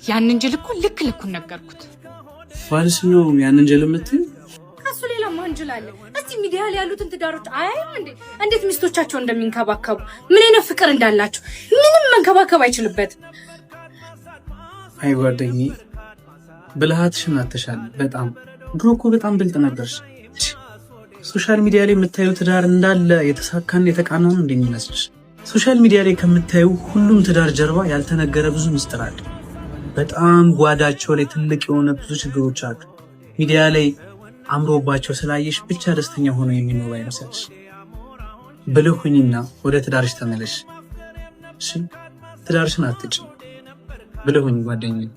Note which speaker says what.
Speaker 1: ያንን ጅል እኮ ልኩን ነገርኩት።
Speaker 2: ፋልስ ነው ያንን ጅል የምትይው?
Speaker 1: ከሱ ሌላ ማን ጅል አለ? እስቲ ሚዲያ ላይ ያሉትን ትዳሮች አያዩም እንዴ? እንዴት ሚስቶቻቸው እንደሚንከባከቡ፣ ምን አይነት ፍቅር እንዳላቸው። ምንም መንከባከብ አይችልበትም።
Speaker 2: አይ ጓደኛዬ ብልሃትሽን አትሻል። በጣም ድሮ እኮ በጣም ብልጥ ነበርሽ። ሶሻል ሚዲያ ላይ የምታዩ ትዳር እንዳለ የተሳካና የተቃናው ነው እንደሚመስልሽ? ሶሻል ሚዲያ ላይ ከምታዩ ሁሉም ትዳር ጀርባ ያልተነገረ ብዙ ምስጢር አለ። በጣም ጓዳቸው ላይ ትልቅ የሆነ ብዙ ችግሮች አሉ። ሚዲያ ላይ አምሮባቸው ስላየሽ ብቻ ደስተኛ ሆኖ የሚኖር አይመስልሽ? ብልህ ሁኚና ወደ ትዳርሽ ተመለሽ። እሺ ትዳርሽን አትጭ። ብልህ ሁኚ ጓደኛዬ።